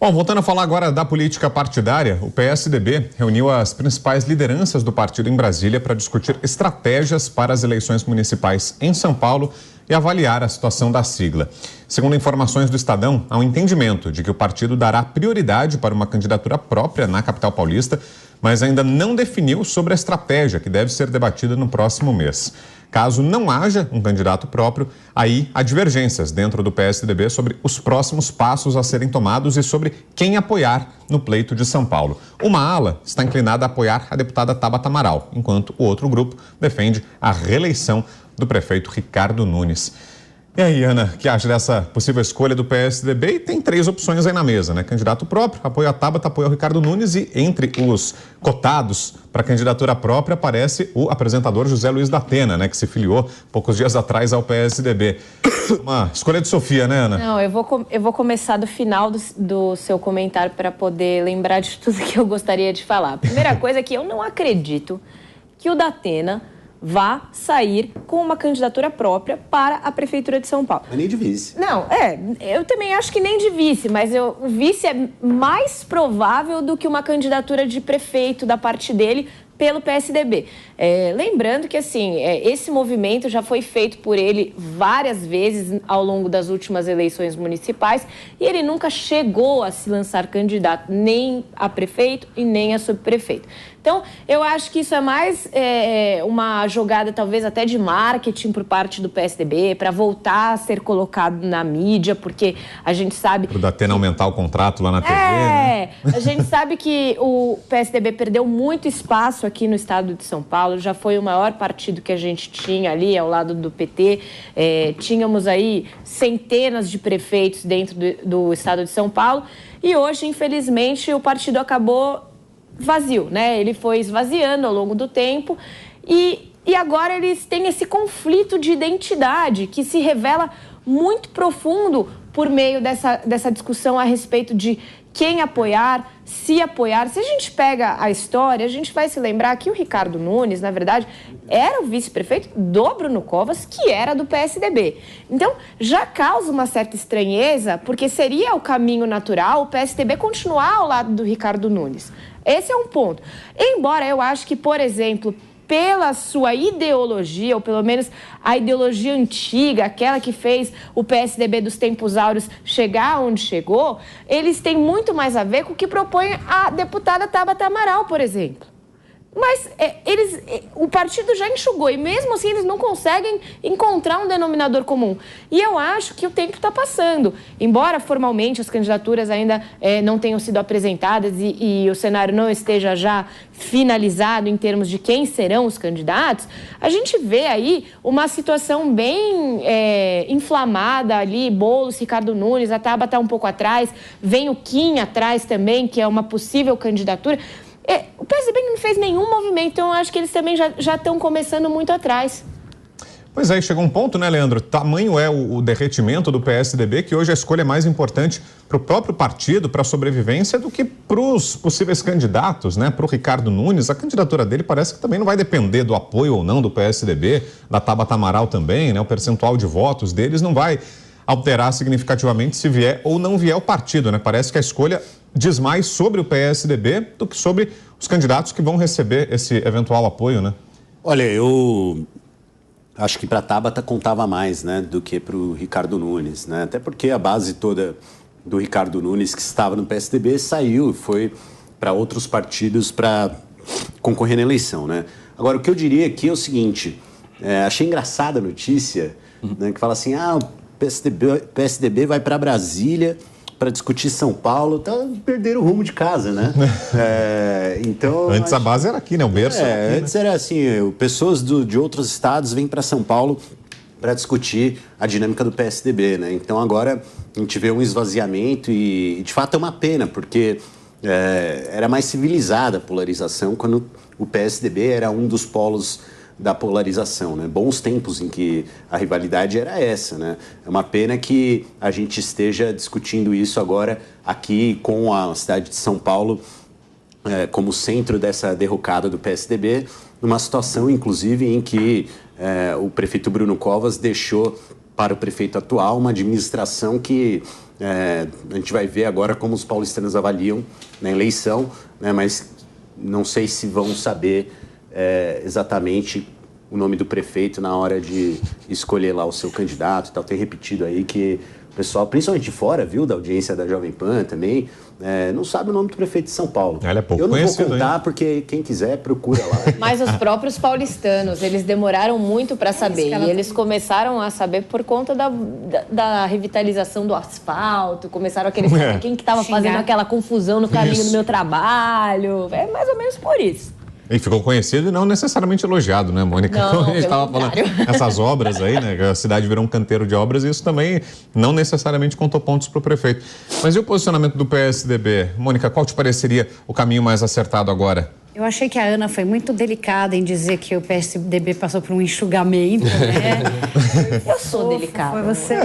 Bom, voltando a falar agora da política partidária, o PSDB reuniu as principais lideranças do partido em Brasília para discutir estratégias para as eleições municipais em São Paulo e avaliar a situação da sigla. Segundo informações do Estadão, há um entendimento de que o partido dará prioridade para uma candidatura própria na capital paulista, mas ainda não definiu sobre a estratégia que deve ser debatida no próximo mês. Caso não haja um candidato próprio, aí há divergências dentro do PSDB sobre os próximos passos a serem tomados e sobre quem apoiar no pleito de São Paulo. Uma ala está inclinada a apoiar a deputada Tabata Amaral, enquanto o outro grupo defende a reeleição do prefeito Ricardo Nunes. E aí, Ana, o que acha dessa possível escolha do PSDB? E tem 3 opções aí na mesa, né? Candidato próprio, apoio a Tabata, apoio ao Ricardo Nunes e entre os cotados para candidatura própria aparece o apresentador José Luiz da Atena, né? Que se filiou poucos dias atrás ao PSDB. Uma escolha de Sofia, né, Ana? Não, eu vou começar do final do seu comentário para poder lembrar de tudo que eu gostaria de falar. A primeira coisa é que eu não acredito que o da Atena vá sair com uma candidatura própria para a Prefeitura de São Paulo. Mas nem de vice. Não, eu também acho que nem de vice, mas o vice é mais provável do que uma candidatura de prefeito da parte dele pelo PSDB. Lembrando que, assim, esse movimento já foi feito por ele várias vezes ao longo das últimas eleições municipais e ele nunca chegou a se lançar candidato nem a prefeito e nem a subprefeito. Então, eu acho que isso é mais uma jogada, talvez até de marketing por parte do PSDB, para voltar a ser colocado na mídia, porque a gente sabe... Para o Datena aumentar o contrato lá na TV, né? A gente sabe que o PSDB perdeu muito espaço aqui no estado de São Paulo, já foi o maior partido que a gente tinha ali ao lado do PT. Tínhamos aí centenas de prefeitos dentro do estado de São Paulo e hoje, infelizmente, o partido acabou vazio, né? Ele foi esvaziando ao longo do tempo e agora eles têm esse conflito de identidade que se revela muito profundo por meio dessa discussão a respeito de quem apoiar, se apoiar. Se a gente pega a história, a gente vai se lembrar que o Ricardo Nunes, na verdade, era o vice-prefeito do Bruno Covas, que era do PSDB. Então, já causa uma certa estranheza, porque seria o caminho natural o PSDB continuar ao lado do Ricardo Nunes. Esse é um ponto. Embora eu acho que, por exemplo, pela sua ideologia, ou pelo menos a ideologia antiga, aquela que fez o PSDB dos tempos áureos chegar onde chegou, eles têm muito mais a ver com o que propõe a deputada Tabata Amaral, por exemplo. Mas o partido já enxugou e mesmo assim eles não conseguem encontrar um denominador comum. E eu acho que o tempo está passando. Embora formalmente as candidaturas ainda não tenham sido apresentadas e o cenário não esteja já finalizado em termos de quem serão os candidatos, a gente vê aí uma situação bem inflamada ali, Boulos, Ricardo Nunes, a Tabata um pouco atrás, vem o Kim atrás também, que é uma possível candidatura. O PSDB não fez nenhum movimento, então eu acho que eles também já estão começando muito atrás. Pois é, chegou um ponto, né, Leandro? Tamanho é o derretimento do PSDB que hoje a escolha é mais importante para o próprio partido, para a sobrevivência, do que para os possíveis candidatos, né? Para o Ricardo Nunes, a candidatura dele parece que também não vai depender do apoio ou não do PSDB, da Tabata Amaral também, né? O percentual de votos deles não vai alterar significativamente se vier ou não vier o partido, né? Parece que a escolha diz mais sobre o PSDB do que sobre os candidatos que vão receber esse eventual apoio, né? Olha, eu acho que para a Tabata contava mais, né, do que para o Ricardo Nunes, né? Até porque a base toda do Ricardo Nunes, que estava no PSDB, saiu e foi para outros partidos para concorrer na eleição, né? Agora, o que eu diria aqui é o seguinte, achei engraçada a notícia, né, que fala assim, o PSDB vai para Brasília para discutir São Paulo, tá perderam o rumo de casa, né? Então antes a base era aqui, né? O berço era aqui, antes era assim, pessoas de outros estados vêm para São Paulo para discutir a dinâmica do PSDB, né? Então agora a gente vê um esvaziamento e de fato é uma pena, porque era mais civilizada a polarização quando o PSDB era um dos polos da polarização, né? Bons tempos em que a rivalidade era essa, né? É uma pena que a gente esteja discutindo isso agora aqui com a cidade de São Paulo como centro dessa derrocada do PSDB, numa situação, inclusive, em que o prefeito Bruno Covas deixou para o prefeito atual, uma administração que a gente vai ver agora como os paulistanos avaliam na eleição, né, mas não sei se vão saber exatamente o nome do prefeito na hora de escolher lá o seu candidato e tal. Tem repetido aí que o pessoal, principalmente de fora, viu, da audiência da Jovem Pan também, não sabe o nome do prefeito de São Paulo. Ele é pouco Eu não vou conhecido, contar, hein? porque quem quiser procura lá. Mas os próprios paulistanos, eles demoraram muito para saber. E eles começaram a saber por conta da revitalização do asfalto. Começaram a querer saber quem que estava fazendo aquela confusão no caminho do meu trabalho. É mais ou menos por isso. E ficou conhecido e não necessariamente elogiado, né, Mônica? Não, a gente estava falando essas obras aí, né? A cidade virou um canteiro de obras e isso também não necessariamente contou pontos para o prefeito. Mas e o posicionamento do PSDB? Mônica, qual te pareceria o caminho mais acertado agora? Eu achei que a Ana foi muito delicada em dizer que o PSDB passou por um enxugamento, né? Eu sou delicada. Foi você.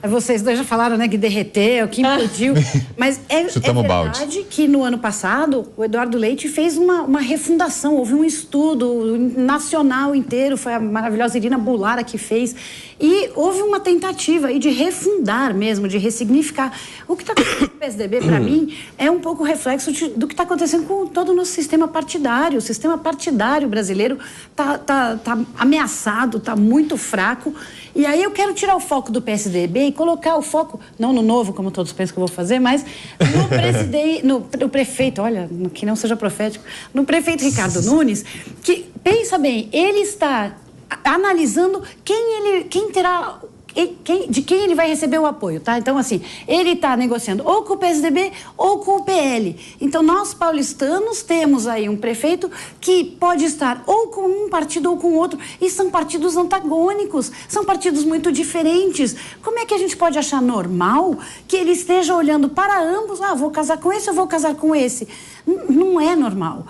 Vocês dois já falaram, né, que derreteu, que implodiu. Mas é verdade que no ano passado o Eduardo Leite fez uma refundação. Houve um estudo nacional inteiro, foi a maravilhosa Irina Bulara que fez. E houve uma tentativa aí de refundar mesmo, de ressignificar. O que está acontecendo com o PSDB, para mim, é um pouco reflexo do que está acontecendo com todo o nosso sistema partidário. O sistema partidário brasileiro tá ameaçado, está muito fraco. E aí eu quero tirar o foco do PSDB e colocar o foco, não no novo, como todos pensam que eu vou fazer, mas no prefeito, olha, que não seja profético, no prefeito Ricardo Nunes, que, pensa bem, ele está analisando de quem ele vai receber o apoio, tá? Então, assim, ele está negociando ou com o PSDB ou com o PL. Então, nós paulistanos temos aí um prefeito que pode estar ou com um partido ou com outro, e são partidos antagônicos, são partidos muito diferentes. Como é que a gente pode achar normal que ele esteja olhando para ambos? Vou casar com esse ou vou casar com esse? Não é normal.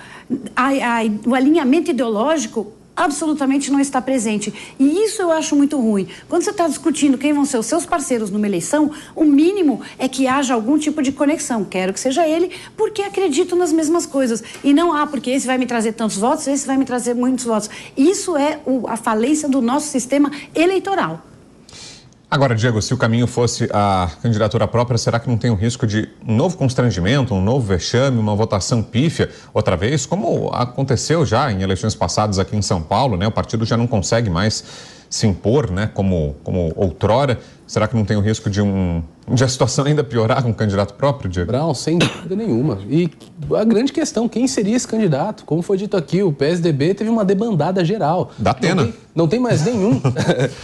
O alinhamento ideológico absolutamente não está presente. E isso eu acho muito ruim. Quando você está discutindo quem vão ser os seus parceiros numa eleição, o mínimo é que haja algum tipo de conexão. Quero que seja ele, porque acredito nas mesmas coisas. E não porque esse vai me trazer tantos votos, esse vai me trazer muitos votos. Isso é a falência do nosso sistema eleitoral. Agora, Diego, se o caminho fosse a candidatura própria, será que não tem o risco de um novo constrangimento, um novo vexame, uma votação pífia outra vez, como aconteceu já em eleições passadas aqui em São Paulo, né? O partido já não consegue mais se impor, né? Como outrora. Será que não tem o risco de a situação ainda piorar com um candidato próprio, Diego? Brown, sem dúvida nenhuma. E a grande questão, quem seria esse candidato? Como foi dito aqui, o PSDB teve uma debandada geral. Datena. Não tem mais nenhum.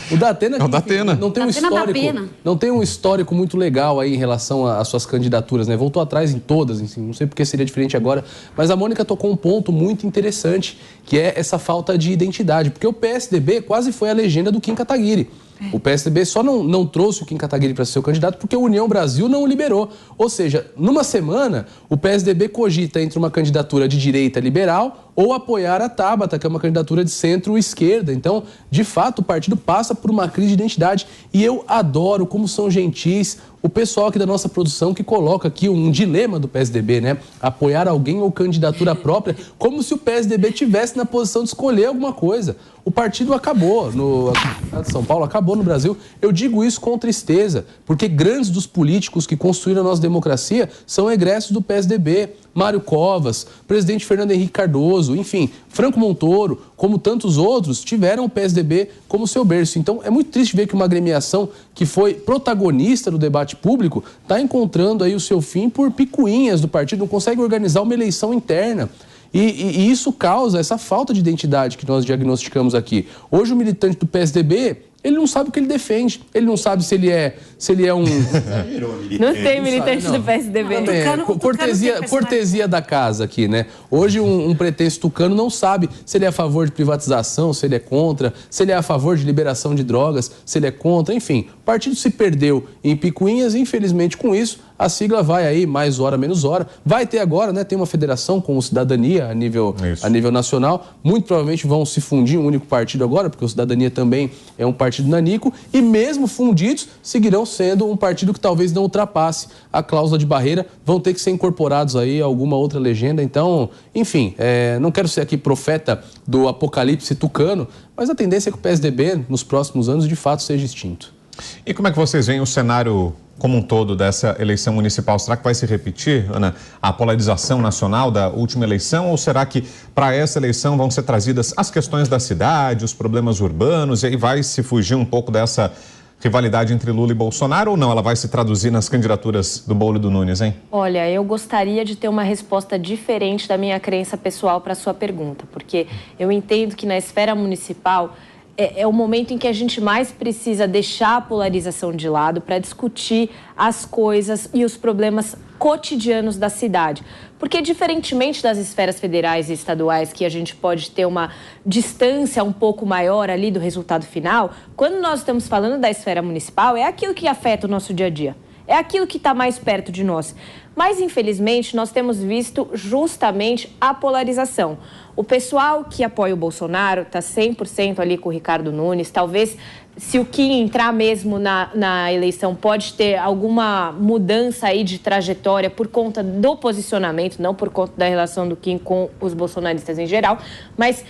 O Datena, é o Datena. Não tem um histórico. Não tem um histórico muito legal aí em relação às suas candidaturas, né? Voltou atrás em todas, enfim, não sei porque seria diferente agora. Mas a Mônica tocou um ponto muito interessante, que é essa falta de identidade. Porque o PSDB quase foi a legenda do Kim Kataguiri. O PSDB só não trouxe o Kim Kataguiri para ser o candidato porque a União Brasil não o liberou. Ou seja, numa semana, o PSDB cogita entre uma candidatura de direita liberal ou apoiar a Tabata, que é uma candidatura de centro-esquerda. Então, de fato, o partido passa por uma crise de identidade. E eu adoro como são gentis o pessoal aqui da nossa produção que coloca aqui um dilema do PSDB, né? Apoiar alguém ou candidatura própria, como se o PSDB tivesse na posição de escolher alguma coisa. O partido acabou no estado de São Paulo, acabou no Brasil. Eu digo isso com tristeza, porque grandes dos políticos que construíram a nossa democracia são egressos do PSDB. Mário Covas, presidente Fernando Henrique Cardoso, enfim, Franco Montoro, como tantos outros, tiveram o PSDB como seu berço. Então, é muito triste ver que uma agremiação que foi protagonista do debate público está encontrando aí o seu fim por picuinhas do partido, não consegue organizar uma eleição interna. E isso causa essa falta de identidade que nós diagnosticamos aqui. Hoje, o militante do PSDB, ele não sabe o que ele defende. Ele não sabe se ele é um... Não tem militante do PSDB. Cortesia da casa aqui, né? Hoje um pretenso tucano não sabe se ele é a favor de privatização, se ele é contra, se ele é a favor de liberação de drogas, se ele é contra, enfim. O partido se perdeu em picuinhas e, infelizmente, com isso, a sigla vai aí mais hora, menos hora. Vai ter agora, né? Tem uma federação com o Cidadania a nível nacional. Muito provavelmente vão se fundir em um único partido agora, porque o Cidadania também é um partido nanico. E mesmo fundidos, seguirão sendo um partido que talvez não ultrapasse a cláusula de barreira. Vão ter que ser incorporados aí a alguma outra legenda. Então, enfim, não quero ser aqui profeta do apocalipse tucano, mas a tendência é que o PSDB, nos próximos anos, de fato, seja extinto. E como é que vocês veem o cenário como um todo dessa eleição municipal? Será que vai se repetir, Ana, a polarização nacional da última eleição? Ou será que para essa eleição vão ser trazidas as questões da cidade, os problemas urbanos, e aí vai se fugir um pouco dessa rivalidade entre Lula e Bolsonaro, ou não? Ela vai se traduzir nas candidaturas do Bolo e do Nunes, hein? Olha, eu gostaria de ter uma resposta diferente da minha crença pessoal para a sua pergunta, porque eu entendo que na esfera municipal é o momento em que a gente mais precisa deixar a polarização de lado para discutir as coisas e os problemas cotidianos da cidade. Porque, diferentemente das esferas federais e estaduais, que a gente pode ter uma distância um pouco maior ali do resultado final, quando nós estamos falando da esfera municipal, é aquilo que afeta o nosso dia a dia. É aquilo que está mais perto de nós. Mas, infelizmente, nós temos visto justamente a polarização. O pessoal que apoia o Bolsonaro está 100% ali com o Ricardo Nunes. Talvez, se o Kim entrar mesmo na eleição, pode ter alguma mudança aí de trajetória por conta do posicionamento, não por conta da relação do Kim com os bolsonaristas em geral. Mas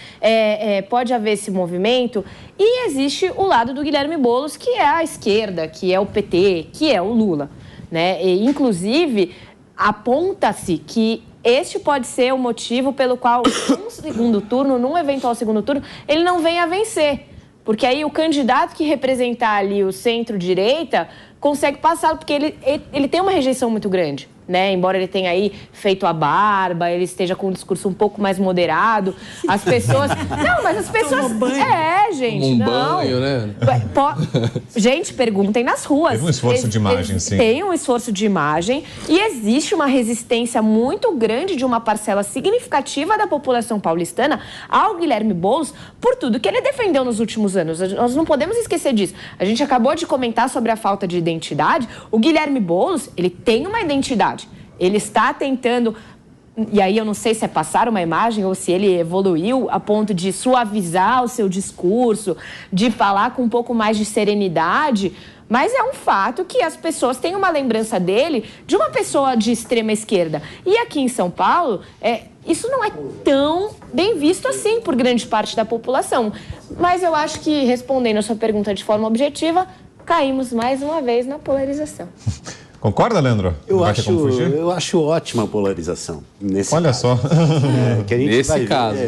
pode haver esse movimento. E existe o lado do Guilherme Boulos, que é a esquerda, que é o PT, que é o Lula, né? E, inclusive, aponta-se que este pode ser o motivo pelo qual, num eventual segundo turno, ele não venha a vencer. Porque aí o candidato que representar ali o centro-direita consegue passar, porque ele tem uma rejeição muito grande, né? Embora ele tenha aí feito a barba, ele esteja com um discurso um pouco mais moderado, as pessoas... Não, mas as pessoas... Gente, não. Banho, né? Gente, perguntem nas ruas. Tem um esforço de imagem, sim. Tem um esforço de imagem e existe uma resistência muito grande de uma parcela significativa da população paulistana ao Guilherme Boulos por tudo que ele defendeu nos últimos anos. Nós não podemos esquecer disso. A gente acabou de comentar sobre a falta de identidade. O Guilherme Boulos, ele tem uma identidade. Ele está tentando... E aí eu não sei se é passar uma imagem ou se ele evoluiu a ponto de suavizar o seu discurso, de falar com um pouco mais de serenidade, mas é um fato que as pessoas têm uma lembrança dele de uma pessoa de extrema esquerda. E aqui em São Paulo, isso não é tão bem visto assim por grande parte da população. Mas eu acho que, respondendo a sua pergunta de forma objetiva, caímos mais uma vez na polarização. Concorda, Leandro? Eu acho ótima a polarização. Olha caso. Só. Que a gente nesse caso.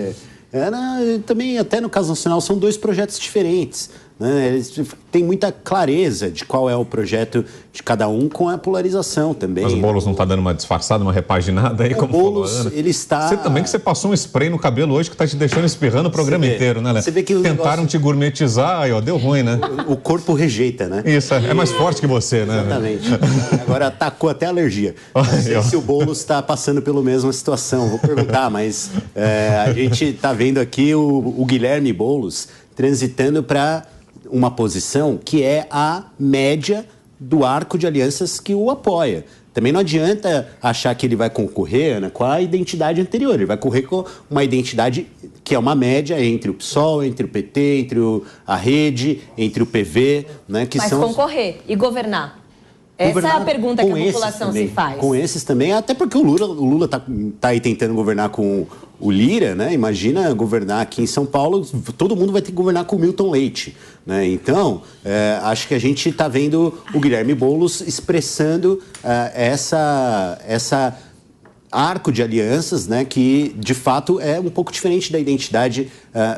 Também, até no caso nacional, são dois projetos diferentes. Né? Eles têm muita clareza de qual é o projeto de cada um com a polarização também. Mas o Boulos não está dando uma disfarçada, uma repaginada aí, como Boulos, falou, Ana? Ele está... Você também que você passou um spray no cabelo hoje que está te deixando espirrando o programa inteiro, né, Léo? Você vê que tentaram te gourmetizar, aí, ó, deu ruim, né? O corpo rejeita, né? Isso, é mais forte que você, né? Exatamente. Agora atacou até a alergia. Não sei se o Boulos está passando pela mesma situação, vou perguntar, mas a gente está vendo aqui o Guilherme Boulos transitando para uma posição que é a média do arco de alianças que o apoia. Também não adianta achar que ele vai concorrer, Ana, com a identidade anterior. Ele vai concorrer com uma identidade que é uma média entre o PSOL, entre o PT, entre a Rede, entre o PV. Né, que Mas são concorrer e governar? Essa é a pergunta que a população se faz. Com esses também, até porque o Lula tá aí tentando governar com o Lira, né? Imagina governar aqui em São Paulo, todo mundo vai ter que governar com o Milton Leite, né? Então, acho que a gente está vendo o Guilherme Boulos expressando essa arco de alianças, né, que de fato é um pouco diferente da identidade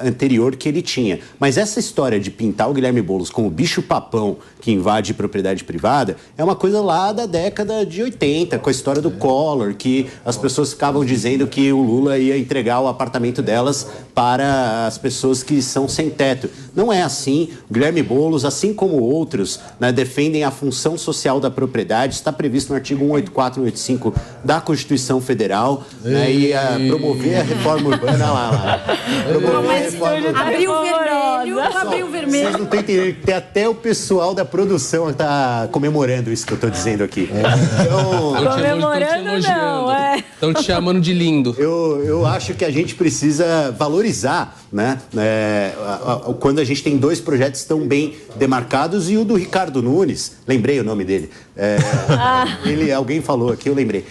anterior que ele tinha. Mas essa história de pintar o Guilherme Boulos como bicho-papão que invade propriedade privada é uma coisa lá da década de 80, com a história do Collor, que as pessoas ficavam dizendo que o Lula ia entregar o apartamento delas para as pessoas que são sem teto. Não é assim. O Guilherme Boulos, assim como outros, né, defendem a função social da propriedade. Está previsto no artigo 184 e 185 da Constituição Federal, né, e promover a reforma urbana promover Abriu o vermelho, abriu o vermelho. Vocês não estão entendendo que tem até o pessoal da produção que tá comemorando isso que eu tô dizendo aqui. Então, Comemorando não, Estão te chamando de lindo. eu acho que a gente precisa valorizar, né? Quando a gente tem dois projetos tão bem demarcados, e o do Ricardo Nunes, lembrei o nome dele. Alguém falou aqui, eu lembrei.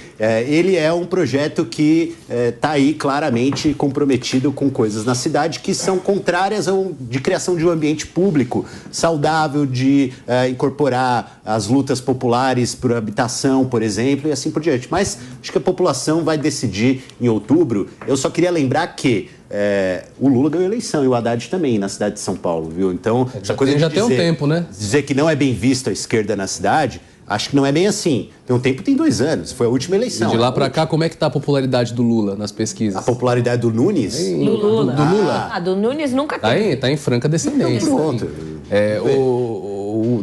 Ele é um projeto que está aí claramente comprometido com coisas na cidade que são contrárias de criação de um ambiente público saudável, de incorporar as lutas populares por habitação, por exemplo, e assim por diante. Mas acho que a população vai decidir em outubro. Eu só queria lembrar que o Lula ganhou a eleição e o Haddad também na cidade de São Paulo, viu? Então, essa coisa já tem um tempo, né? Dizer que não é bem visto a esquerda na cidade, acho que não é bem assim. Tem um tempo, tem 2 anos. Foi a última eleição. E de lá pra cá, como é que tá a popularidade do Lula nas pesquisas? A popularidade do Nunes? Do Lula. Do Lula. Do Nunes nunca teve. Tá em franca descendência. Pronto.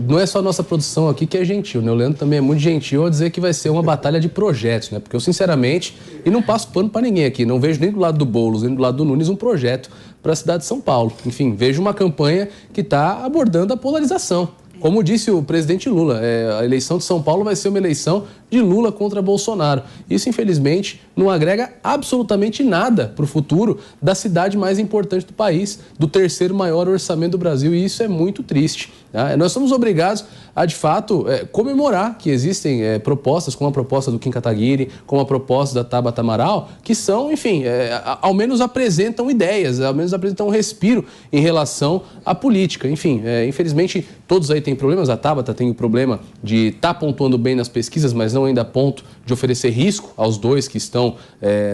Não é só a nossa produção aqui que é gentil, né? O Leandro também é muito gentil ao dizer que vai ser uma batalha de projetos, né? Porque eu, sinceramente, e não passo pano para ninguém aqui, não vejo nem do lado do Boulos, nem do lado do Nunes um projeto para a cidade de São Paulo. Enfim, vejo uma campanha que está abordando a polarização. Como disse o presidente Lula, a eleição de São Paulo vai ser uma eleição de Lula contra Bolsonaro. Isso, infelizmente, não agrega absolutamente nada para o futuro da cidade mais importante do país, do 3º maior orçamento do Brasil, e isso é muito triste. Tá? Nós somos obrigados a, de fato, comemorar que existem propostas, como a proposta do Kim Kataguiri, como a proposta da Tabata Amaral, que são, enfim, ao menos apresentam ideias, ao menos apresentam um respiro em relação à política. Enfim, infelizmente, todos aí têm problemas. A Tabata tem o problema de estar pontuando bem nas pesquisas, mas não ainda a ponto de oferecer risco aos dois que estão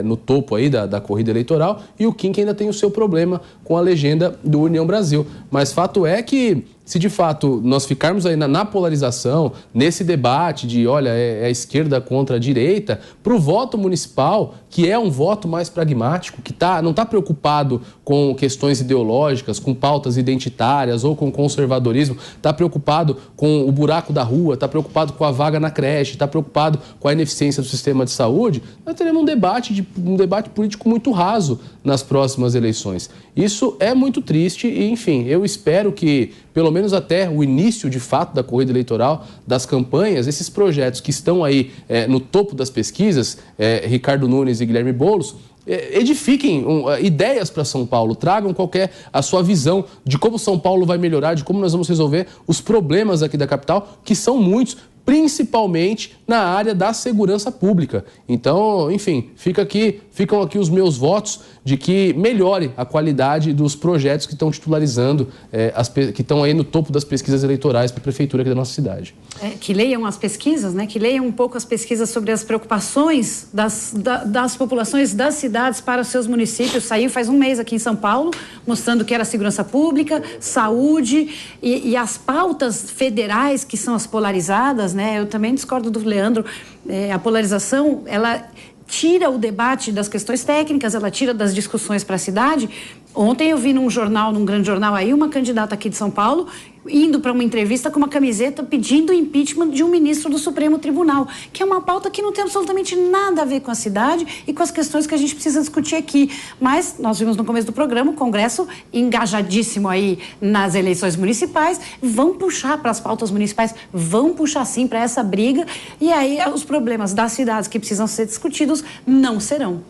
no topo aí da corrida eleitoral, e o Kim que ainda tem o seu problema com a legenda do União Brasil. Mas fato é que, se de fato nós ficarmos aí na polarização, nesse debate de, olha, é a esquerda contra a direita, para o voto municipal, que é um voto mais pragmático, que não está preocupado com questões ideológicas, com pautas identitárias ou com conservadorismo, está preocupado com o buraco da rua, está preocupado com a vaga na creche, está preocupado com a ineficiência do sistema de saúde, nós teremos um debate político muito raso nas próximas eleições. Isso é muito triste e, enfim, eu espero que, pelo menos até o início, de fato, da corrida eleitoral, das campanhas, esses projetos que estão aí no topo das pesquisas, Ricardo Nunes e Guilherme Boulos, edifiquem ideias para São Paulo, tragam a sua visão de como São Paulo vai melhorar, de como nós vamos resolver os problemas aqui da capital, que são muitos, principalmente na área da segurança pública. Então, enfim, ficam aqui os meus votos de que melhore a qualidade dos projetos que estão titularizando, que estão aí no topo das pesquisas eleitorais para a prefeitura aqui da nossa cidade. Que leiam as pesquisas, né? Que leiam um pouco as pesquisas sobre as preocupações das populações das cidades para os seus municípios. Saiu faz um mês aqui em São Paulo, mostrando que era segurança pública, saúde e as pautas federais, que são as polarizadas, né? Eu também discordo do Leandro. A polarização, ela tira o debate das questões técnicas, ela tira das discussões para a cidade. Ontem eu vi num grande jornal aí, uma candidata aqui de São Paulo indo para uma entrevista com uma camiseta pedindo o impeachment de um ministro do Supremo Tribunal, que é uma pauta que não tem absolutamente nada a ver com a cidade e com as questões que a gente precisa discutir aqui. Mas nós vimos no começo do programa o Congresso engajadíssimo aí nas eleições municipais, vão puxar para as pautas municipais, vão puxar sim para essa briga, e aí os problemas das cidades que precisam ser discutidos não serão.